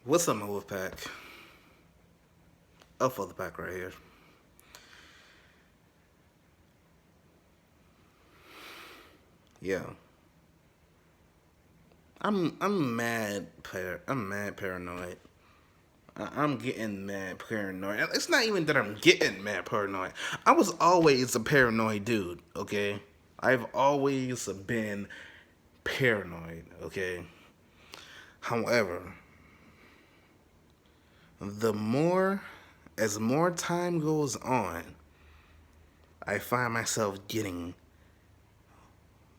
What's up, my wolf pack? Up for the pack right here. Yeah, I'm mad paranoid. I'm getting mad paranoid. It's not even that I'm getting mad paranoid. I was always a paranoid dude. Okay, I've always been paranoid. Okay. However, the more as more time goes on, I find myself getting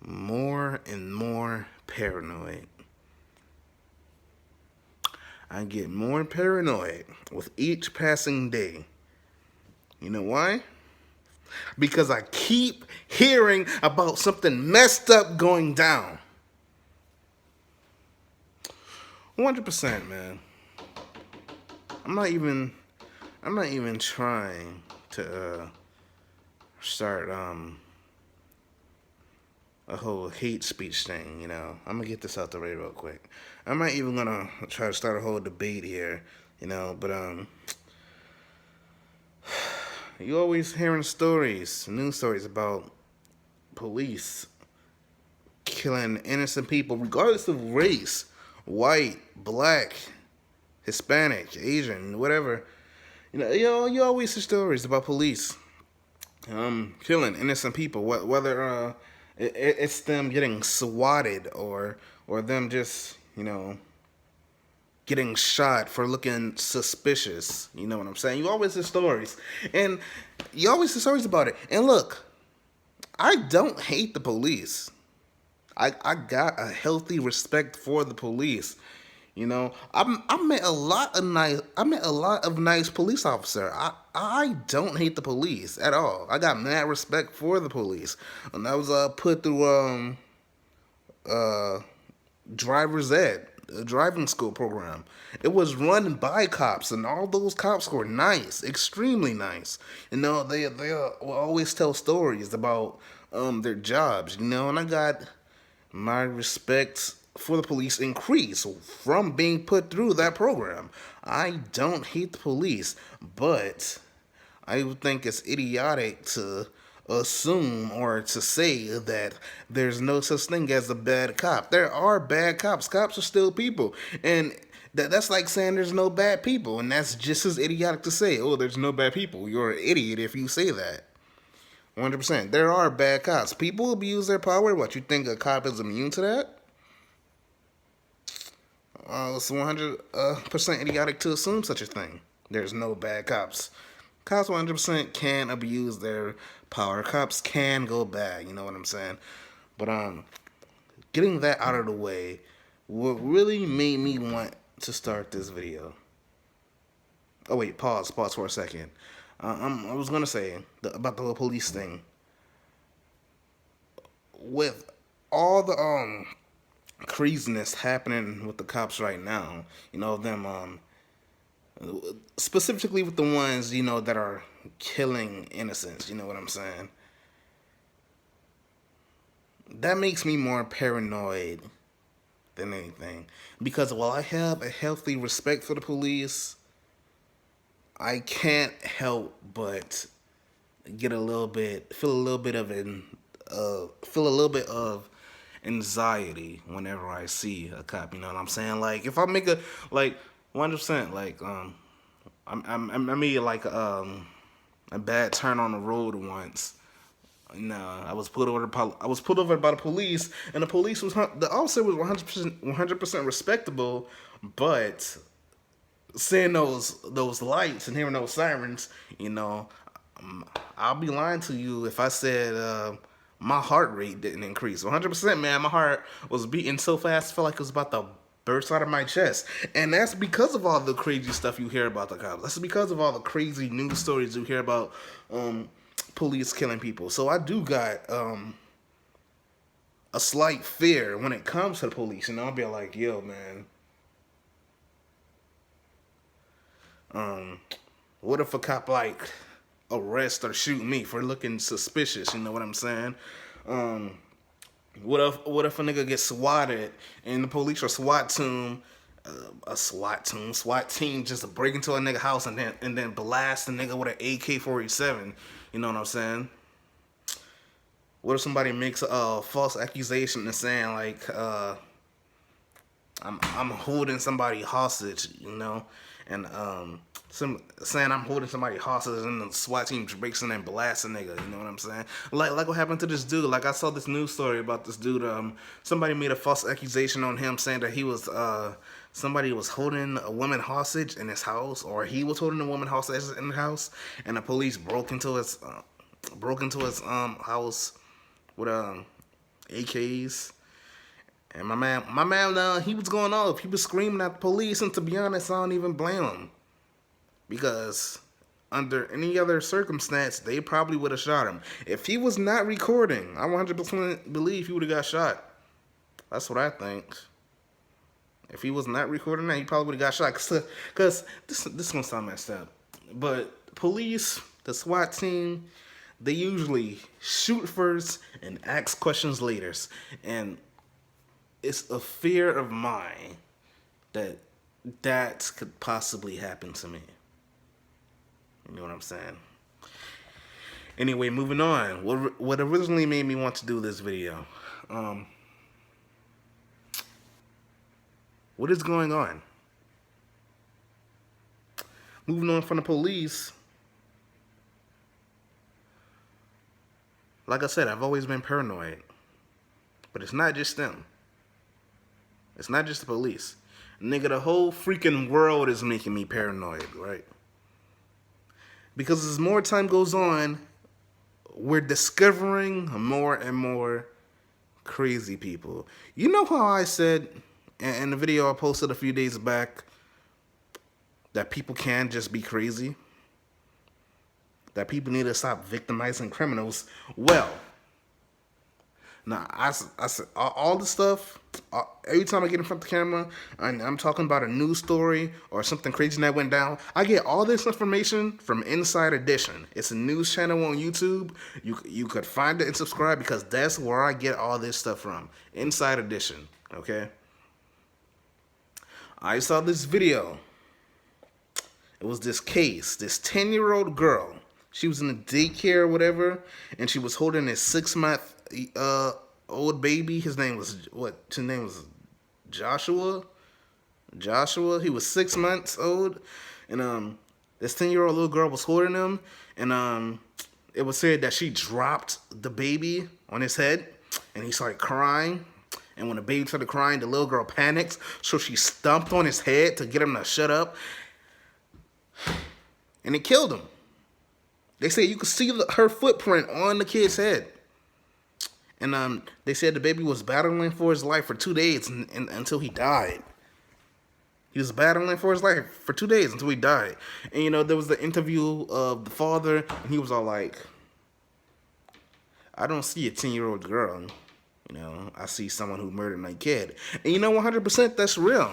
more and more paranoid. I get more paranoid with each passing day. You know why? Because I keep hearing about something messed up going down. 100%, man. I'm not even I'm not even trying to start a whole hate speech thing, you know. I'm gonna get this out the way real quick. I'm not even gonna try to start a whole debate here, you know, but you always hearing stories, news stories about police killing innocent people regardless of race, white, black, Hispanic, Asian, whatever. You always hear stories about police killing innocent people, whether it's them getting swatted or them just getting shot for looking suspicious. You know what I'm saying? You always hear stories, and you always hear stories about it. And look, I don't hate the police. I got a healthy respect for the police. I met a lot of nice police officer. I don't hate the police at all. I got mad respect for the police. And I was put through uh driver's ed, a driving school program. It was run by cops, and all those cops were nice, extremely nice. They will always tell stories about their jobs. And I got my respect for the police increased from being put through that program. I don't hate the police, but I would think it's idiotic to assume or to say that there's no such thing as a bad cop. There are bad cops. Cops are still people. And that's like saying there's no bad people. And that's just as idiotic to say, oh, there's no bad people. You're an idiot if you say that. 100%. There are bad cops. People abuse their power. What, you think a cop is immune to that? It's 100% idiotic to assume such a thing. There's no bad cops. Cops 100% can abuse their power. Cops can go bad. You know what I'm saying? But getting that out of the way, what really made me want to start this video. Oh wait, pause for a second. I was gonna say about the whole police thing. With all the craziness happening with the cops right now, them specifically with the ones that are killing innocents. You know what I'm saying? That makes me more paranoid than anything, because while I have a healthy respect for the police, I can't help but feel a little bit of anxiety whenever I see a cop. You know what I'm saying? Like if I make a 100%, like I made like a bad turn on the road once. I was pulled over. I was pulled over by the police, and the officer was 100% respectable, but seeing those lights and hearing those sirens, I'll be lying to you if I said my heart rate didn't increase. 100%, man. My heart was beating so fast, I felt like it was about to burst out of my chest. And that's because of all the crazy stuff you hear about the cops. That's because of all the crazy news stories you hear about police killing people. So I do got a slight fear when it comes to the police. I'll be like, yo, man. What if a cop arrest or shoot me for looking suspicious? You know what I'm saying? What if a nigga gets swatted and the police or SWAT team a SWAT team just to break into a nigga house and then blast a nigga with an AK-47. You know what I'm saying? What if somebody makes a false accusation and saying like I'm holding somebody hostage, you know, and saying I'm holding somebody hostage, and the SWAT team breaks in and blasts a nigga. You know what I'm saying? Like what happened to this dude? Like I saw this news story about this dude. Somebody made a false accusation on him saying that he was somebody was holding a woman hostage in his house, or he was holding a woman hostage in the house, and the police broke into his house with AKs. And my man, he was going off. He was screaming at the police, and to be honest, I don't even blame him. Because under any other circumstance, they probably would have shot him. If he was not recording, I 100% believe he would have got shot. That's what I think. If he was not recording that, he probably would have got shot. Because this is going to sound messed up. But police, the SWAT team, they usually shoot first and ask questions later. And it's a fear of mine that could possibly happen to me. You know what I'm saying? Anyway, moving on. What originally made me want to do this video? What is going on? Moving on from the police. Like I said, I've always been paranoid. But it's not just them. It's not just the police. Nigga, the whole freaking world is making me paranoid, right? Because as more time goes on, we're discovering more and more crazy people. You know how I said in the video I posted a few days back that people can just be crazy? That people need to stop victimizing criminals? Well, now, I said all the stuff, every time I get in front of the camera and I'm talking about a news story or something crazy that went down, I get all this information from Inside Edition. It's a news channel on YouTube. You could find it and subscribe because that's where I get all this stuff from. Inside Edition, okay? I saw this video. It was this case, this 10-year-old girl. She was in a daycare or whatever, and she was holding a 6-month old baby. His name was Joshua. He was 6 months old, and this 10-year-old little girl was holding him, and it was said that she dropped the baby on his head, and he started crying. And when the baby started crying, the little girl panicked, so she stomped on his head to get him to shut up, and it killed him. They said you could see her footprint on the kid's head. And they said the baby was battling for his life for 2 days until he died. He was battling for his life for 2 days until he died. And, you know, there was the interview of the father, and he was all like, I don't see a 10-year-old girl. You know, I see someone who murdered my kid. And, you know, 100% that's real.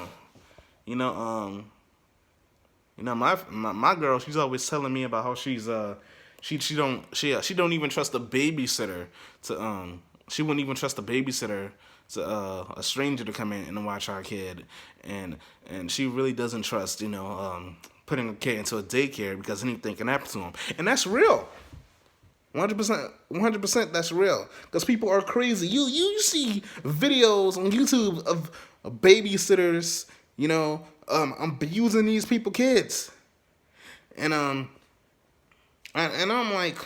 You know, my girl, she's always telling me about how she's she don't even trust a babysitter to she wouldn't even trust a babysitter to a stranger to come in and watch our kid, and she really doesn't trust, you know, putting a kid into a daycare because anything can happen to him, and that's real. 100%, that's real. Because people are crazy. You see videos on YouTube of babysitters, you know, abusing these kids, and I'm like,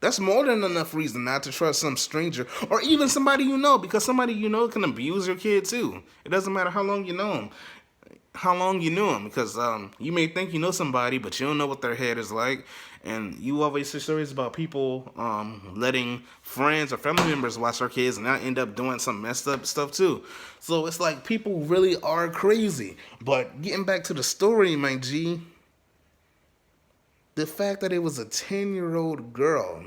that's more than enough reason not to trust some stranger or even somebody you know, because somebody you know can abuse your kid too. It doesn't matter how long you know them. Because you may think you know somebody, but you don't know what their head is like. And you always hear stories about people letting friends or family members watch their kids and not end up doing some messed up stuff too. So it's like people really are crazy. But getting back to the story, my G, the fact that it was a 10-year-old girl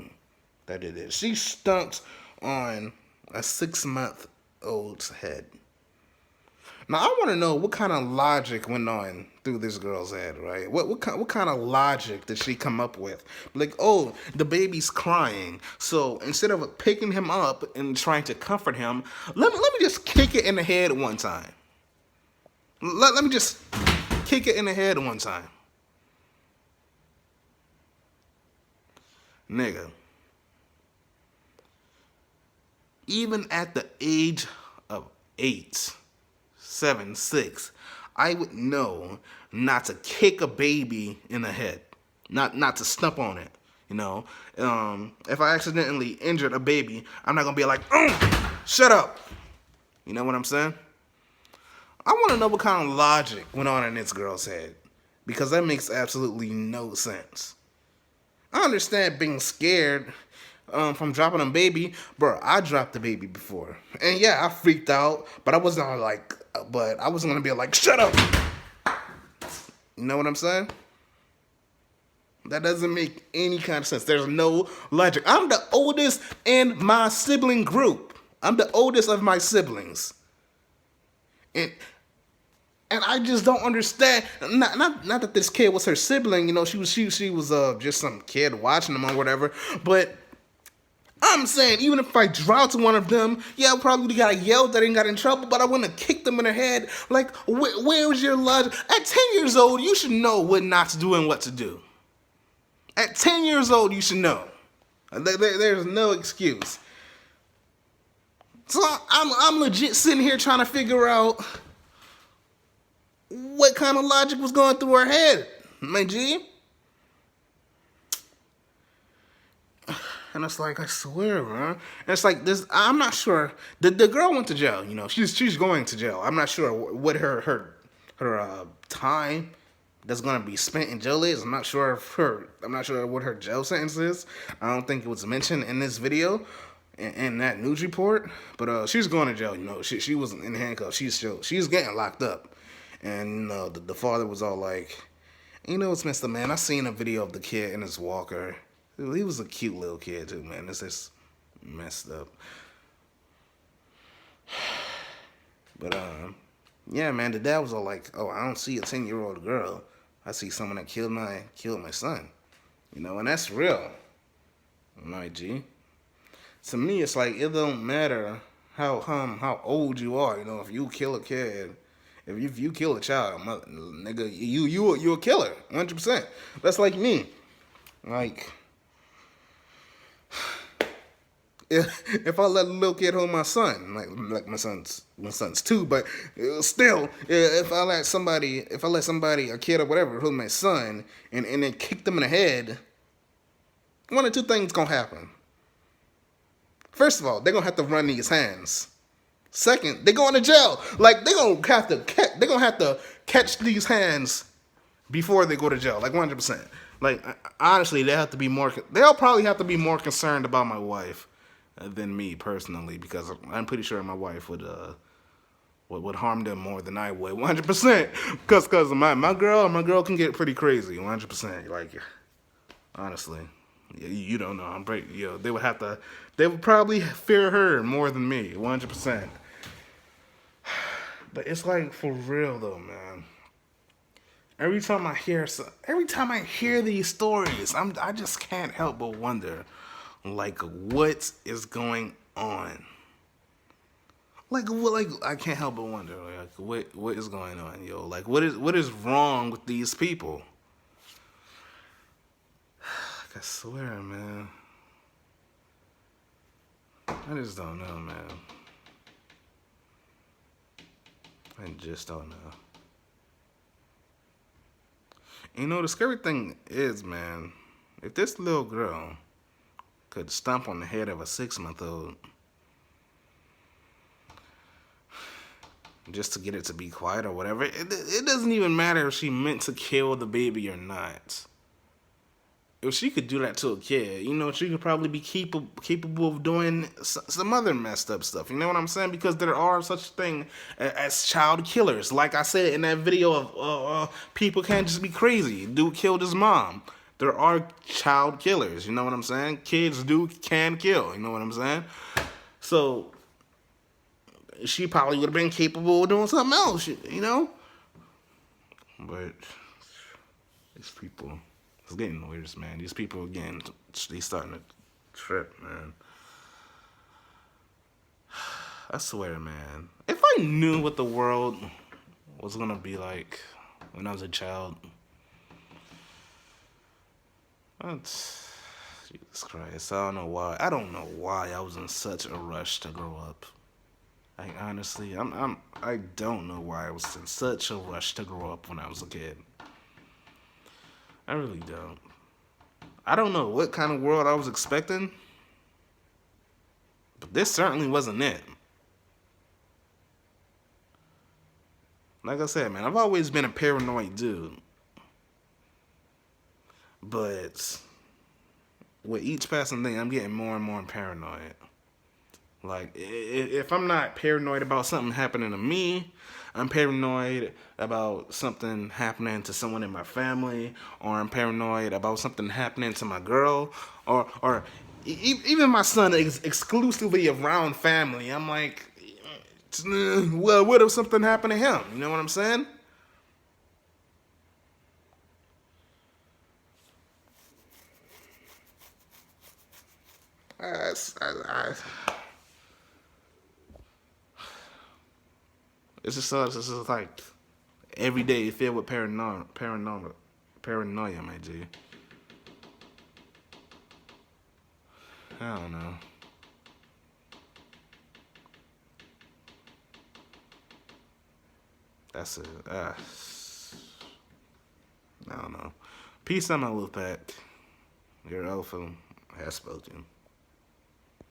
that did it, she stumped on a 6-month-old's head. Now, I want to know what kind of logic went on through this girl's head, right? What kind of logic did she come up with? Like, oh, the baby's crying, so instead of picking him up and trying to comfort him, let me just kick it in the head one time. Let me just kick it in the head one time. Nigga, even at the age of 8, 7, 6, I would know not to kick a baby in the head, not to stump on it. You know, if I accidentally injured a baby, I'm not gonna be like, shut up. You know what I'm saying? I want to know what kind of logic went on in this girl's head, because that makes absolutely no sense. I understand being scared from dropping a baby. Bro, I dropped a baby before. And yeah, I freaked out, but I wasn't gonna be like, shut up. You know what I'm saying? That doesn't make any kind of sense. There's no logic. I'm the oldest in my sibling group. I'm the oldest of my siblings. And I just don't understand. Not that this kid was her sibling, you know, she was just some kid watching them or whatever. But I'm saying, even if I dropped one of them, yeah, I probably got yelled that I got in trouble, but I wouldn't have kicked them in the head. Like, where is your logic? At 10 years old, you should know what not to do and what to do. At 10 years old, you should know. There's no excuse. So I'm legit sitting here trying to figure out what kind of logic was going through her head, my G. And it's like, I swear, man. And it's like this. I'm not sure. The girl went to jail. You know, she's going to jail. I'm not sure what her time that's gonna be spent in jail is. I'm not sure what her jail sentence is. I don't think it was mentioned in this video, in that news report. But she's going to jail. You know, she wasn't in handcuffs. She's getting locked up. And you know, the father was all like, you know what's messed up, man? I seen a video of the kid in his walker. He was a cute little kid too, man. It's just messed up. But yeah, man. The dad was all like, "Oh, I don't see a 10-year-old girl. I see someone that killed my son." You know, and that's real. My G. To me, it's like it don't matter how old you are. You know, if you kill a kid, if you kill a child, nigga, you a killer, 100%. That's like me. Like, if I let a little kid hold my son, like my son's 2, but still, if I let somebody, a kid or whatever, hold my son and then kick them in the head, one of two things gonna happen. First of all, they're gonna have to run these hands. Second, they're going to jail. Like, they're gonna have to catch these hands before they go to jail. Like 100%. Like, honestly, they'll probably have to be more concerned about my wife than me personally, because I'm pretty sure my wife would harm them more than I would, 100%. Because my girl can get pretty crazy, 100%. Like, honestly, you don't know. They would probably fear her more than me, 100%. But it's like, for real though, man. Every time I hear these stories, I just can't help but wonder, like, what is going on? Like, I can't help but wonder, like, what is going on, yo? Like, what is wrong with these people? I swear, man. I just don't know, man. I just don't know. You know, the scary thing is, man, if this little girl could stomp on the head of a 6-month-old just to get it to be quiet or whatever, it doesn't even matter if she meant to kill the baby or not. If she could do that to a kid, you know, she could probably be capable of doing some other messed up stuff. You know what I'm saying? Because there are such thing as child killers. Like I said in that video of people can't just be crazy. Dude killed his mom. There are child killers. You know what I'm saying? Kids can kill. You know what I'm saying? So she probably would have been capable of doing something else. You know? But these people. It's getting worse, man. These people, again, they starting to trip, man. I swear, man. If I knew what the world was gonna be like when I was a child. That's, Jesus Christ, I don't know why. I don't know why I was in such a rush to grow up. Like honestly, I don't know why I was in such a rush to grow up when I was a kid. I really don't. I don't know what kind of world I was expecting, but this certainly wasn't it. Like I said, man, I've always been a paranoid dude. But with each passing day, I'm getting more and more paranoid. Like, if I'm not paranoid about something happening to me, I'm paranoid about something happening to someone in my family, or I'm paranoid about something happening to my girl, or even my son is exclusively around family. I'm like, well, what if something happened to him? You know what I'm saying? I, I, it's just like every day filled with paranoia, my G. I don't know. That's it. I don't know. Peace out, my little pack. Your alpha has spoken.